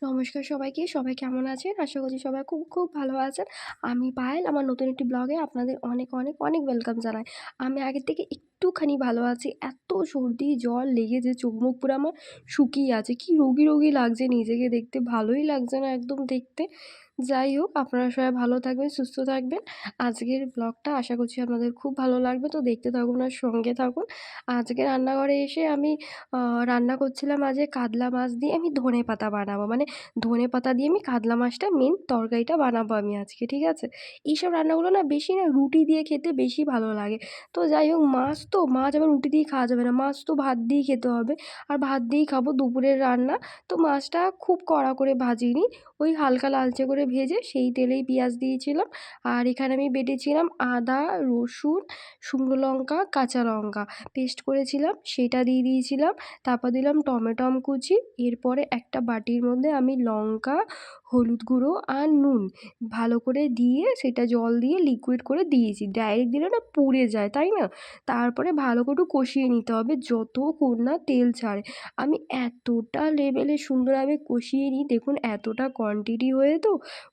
নমস্কার সবাইকে। সবাই কেমন আছেন? আশা করছি সবাই খুব, খুব ভালো আছেন। আমি পায়েল। আমার নতুন একটি ব্লগে আপনাদের অনেক, অনেক, অনেক ওয়েলকাম জানাই। আমি আগের থেকে একটুখানি ভালো আছি। এত সর্দি, জ্বর লেগেছে, চোখ মুখ পুরো আমার শুকিয়ে আছে। কি রোগী, রোগী লাগছে নিজেকে দেখতে। ভালোই লাগছে না একদম দেখতে। যাই হোক, আপনারা সবাই ভালো থাকবেন, সুস্থ থাকবেন। আজকের ব্লগটা আশা করছি আপনাদের খুব ভালো লাগবে। তো দেখতে থাকুন আর সঙ্গে থাকুন। আজকে রান্নাঘরে এসে আমি আ রান্না করছিলাম আজকে কাতলা মাছ দিয়ে আমি ধনেপাতা বানাবো। মানে ধনেপাতা দিয়ে আমি কাতলা মাছটা মেন তরকারিটা বানাবো আমি আজকে, ঠিক আছে? এইসব রান্নাগুলো না বেশি না রুটি দিয়ে খেতে বেশি ভালো লাগে। তো যাই হোক, মাছ আবার রুটি দিয়ে খাওয়া যাবে না। মাছ তো ভাত দিয়েই খেতে হবে। আর ভাত দিয়েই খাবো, দুপুরের রান্না। তো মাছটা খুব কড়া করে ভাজিনি। ওই হালকা লালচে করে ভেজে সেই তেলেই পেঁয়াজ দিয়েছিলাম। আর এখানে আমি বেটেছিলাম আদা, রসুন, শুকনো লঙ্কা, কাঁচা লঙ্কা পেস্ট করেছিলাম, সেটা দিয়ে দিয়েছিলাম। তারপর দিলাম টমেটম কুচি। এরপরে একটা বাটির মধ্যে আমি লঙ্কা, হলুদ গুঁড়ো আর নুন ভালো করে দিয়ে সেটা জল দিয়ে লিকুইড করে দিয়েছি। ডাইরেক্ট দিলে না পুড়ে যায়, তাই না? তারপরে ভালো করে একটু কষিয়ে নিতে হবে যতক্ষণ না তেল ছাড়ে। আমি এতটা লেভেলে সুন্দরভাবে কষিয়ে নিই, দেখুন এতটা কোয়ান্টিটি হয়ে তো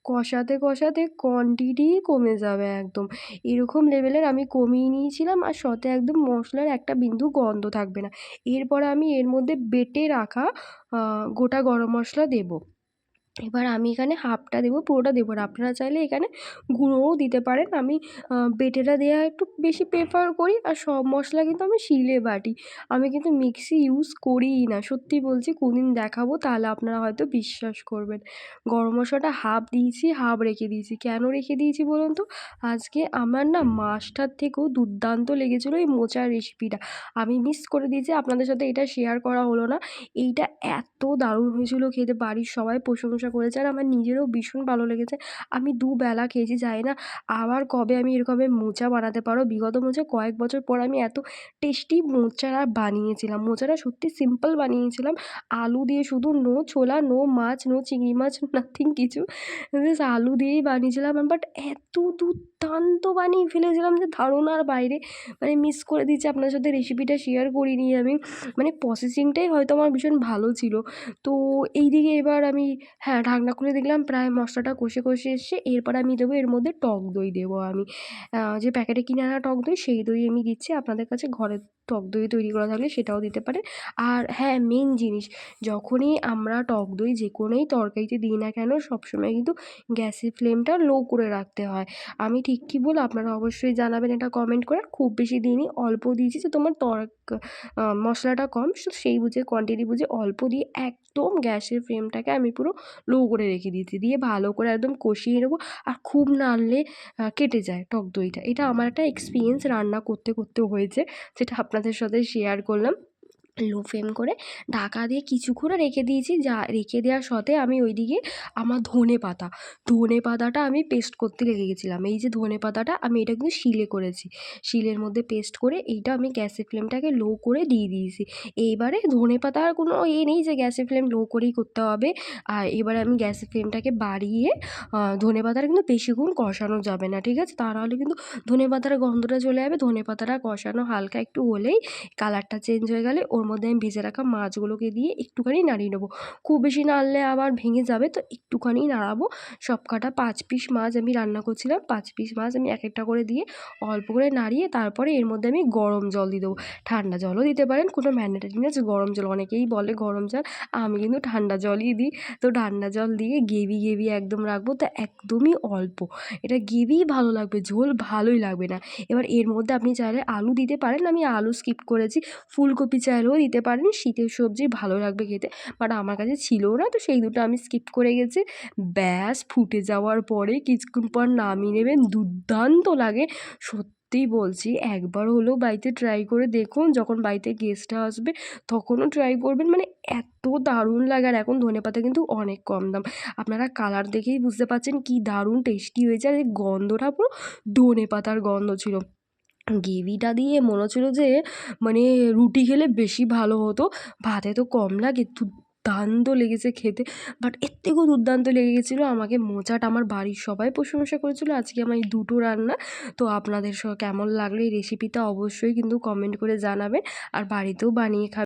কষাতে, কষাতে কোয়ান্টিটিই কমে যাবে একদম। এরকম লেভেলের আমি কমিয়ে নিয়েছিলাম, আর সাথে একদম মশলার একটা বিন্দু গন্ধ থাকবে না। এরপরে আমি এর মধ্যে বেটে রাখা গোটা গরম মশলা দেবো। এবার আমি এখানে হাফটা দেবো, পুরোটা দেবো না। আপনারা চাইলে এখানে গুঁড়োও দিতে পারেন। আমি বেটেটা দেওয়া একটু বেশি প্রেফার করি। আর সব মশলা কিন্তু আমি শিলে বাটি। আমি কিন্তু মিক্সি ইউজ করিই না। সত্যি বলছি, কোনদিন দেখাবো তাহলে আপনারা হয়তো বিশ্বাস করবেন। গরম মশলাটা হাফ দিয়েছি, হাফ রেখে দিয়েছি। কেন রেখে দিয়েছি বলুন তো? আজকে আমার না মাছটার থেকেও দুর্দান্ত লেগেছিলো এই মোচার রেসিপিটা। আমি মিস করে দিয়েছি, আপনাদের সাথে এটা শেয়ার করা হলো না। এইটা এত দারুণ হয়েছিল খেতে, বাড়ির সবাই প্রশংসা করেছে আর আমার নিজেরও ভীষণ ভালো লেগেছে। আমি দুবেলা খেয়েছি। জানি না আবার কবে আমি এরকমভাবে মোচা বানাতে পারবো। বিগত মোচা কয়েক বছর পর আমি এত টেস্টি মোচা বানিয়েছিলাম। মোচাটা সত্যি সিম্পল বানিয়েছিলাম। আলু দিয়ে শুধু, নো ছোলা, নো মাছ, নো চিংড়ি মাছ, নাথিং কিছু। জাস্ট আলু দিয়েই বানিয়েছিলাম। বাট এত দুর্দান্ত বানিয়ে ফেলেছিলাম যে ধারণার বাইরে। মানে মিস করে দিচ্ছি, আপনার সাথে রেসিপিটা শেয়ার করিনি আমি। মানে প্রসেসিংটাই হয়তো আমার ভীষণ ভালো ছিল। তো এইদিকে এবার আমি, হ্যাঁ, ঢাকনা খুলে দেখলাম প্রায় মশলাটা কষে, কষে এসছে। এরপর আমি দেবো এর মধ্যে টক দই দেবো আমি। যে প্যাকেটে কিনে আনা টক দই, সেই দই আমি দিচ্ছি। আপনাদের কাছে ঘরে টক দই তৈরি করা থাকলে সেটাও দিতে পারেন। আর হ্যাঁ, মেন জিনিস, যখনই আমরা টক দই যে কোনোই তরকারিতে দিই না কেন, সবসময় কিন্তু গ্যাসের ফ্লেমটা লো করে রাখতে হয়। আমি ঠিক কি ভুল আপনারা অবশ্যই জানাবেন এটা কমেন্ট করে। খুব বেশি দিইনি, অল্প দিয়েছি। যে তোমার মশলাটা কম, সেই বুঝে কোয়ান্টিটি বুঝে অল্প দিয়ে একদম গ্যাসের ফ্লেমটাকে আমি পুরো লো করে রেখে দিয়েছি। দিয়ে ভালো করে একদম কষিয়ে নেবো। আর খুব নাড়লে কেটে যায় টক দইটা। এটা আমার একটা এক্সপিরিয়েন্স রান্না করতে, করতে হয়েছে, যেটা আপনাদের সাথে শেয়ার করলাম। লো ফ্লেম করে ঢাকা দিয়ে কিছুক্ষণ রেখে দিয়েছি। যা রেখে দেওয়ার সাথে আমি ওইদিকে আমার ধনেপাতাটা আমি পেস্ট করতে লেগে গেছিলাম। এই যে ধনেপাতাটা আমি এটা কিন্তু শিলে করেছি। শিলের মধ্যে পেস্ট করে এইটা আমি গ্যাসের ফ্লেমটাকে লো করে দিয়ে দিয়েছি। এইবারে ধনেপাতার কোনো নেই যে গ্যাসের ফ্লেম লো করেই করতে হবে। আর এবারে আমি গ্যাসের ফ্লেমটাকে বাড়িয়ে ধনেপাতাটা কিন্তু বেশিক্ষণ কষানো যাবে না, ঠিক আছে? তা নাহলে কিন্তু ধনেপাতার গন্ধটা চলে যাবে। ধনেপাতাটা কষানো হালকা একটু হলেই, কালারটা চেঞ্জ হয়ে গেলে ওর মধ্যে আমি ভেজে রাখা মাছগুলোকে দিয়ে একটুখানি নাড়িয়ে নেবো। খুব বেশি নাড়লে আবার ভেঙে যাবে, তো একটুখানি নাড়াবো। সব কটা 5 পিস মাছ আমি রান্না করছিলাম। 5 পিস মাছ আমি এক একটা করে দিয়ে অল্প করে নাড়িয়ে তারপরে এর মধ্যে আমি গরম জল দিয়ে দেবো। ঠান্ডা জলও দিতে পারেন, কোনো ম্যান্ডেটরি না যে গরম জল। অনেকেই বলে গরম জল, আমি কিন্তু ঠান্ডা জলই দিই। তো ঠান্ডা জল দিয়ে গ্রেভি, গ্রেভি একদম রাখবো। তো একদমই অল্প, এটা গ্রেভিই ভালো লাগবে, ঝোল ভালোই লাগবে না। এবার এর মধ্যে আপনি চাইলে আলু দিতে পারেন, আমি আলু স্কিপ করেছি। ফুলকপি চাইলেও দিতে পারেন, শীতের সবজি ভালো লাগবে খেতে। বাট আমার কাছে ছিলও না, তো সেই দুটো আমি স্কিপ করে গেছি। ব্যাস, ফুটে যাওয়ার পরে কিছুক্ষণ পর নামিয়ে নেবেন। দুর্দান্ত লাগে, সত্যিই বলছি। একবার হলেও বাড়িতে ট্রাই করে দেখুন। যখন বাড়িতে গেস্ট আসবে তখনও ট্রাই করবেন। মানে এত দারুণ লাগে। আর এখন ধনেপাতা কিন্তু অনেক কম দাম। আপনারা কালার দেখেই বুঝতে পারছেন কি দারুণ টেস্টি হয়েছে। আর এই গন্ধটা পুরো ধনেপাতার গন্ধ ছিল। গ্রেভিটা দিয়ে মনে হচ্ছিলো যে মানে রুটি খেলে বেশি ভালো হতো। ভাতে তো কম লাগে। দুর্দান্ত লেগেছে খেতে। বাট এর থেকেও দুর্দান্ত লেগে গেছিলো আমাকে মোচাটা। আমার বাড়ির সবাই প্রশংসা করেছিলো আজকে আমার এই দুটো রান্না। তো আপনাদের কেমন লাগলো এই রেসিপিটা অবশ্যই কিন্তু কমেন্ট করে জানাবেন। আর বাড়িতেও বানিয়ে খাবেন।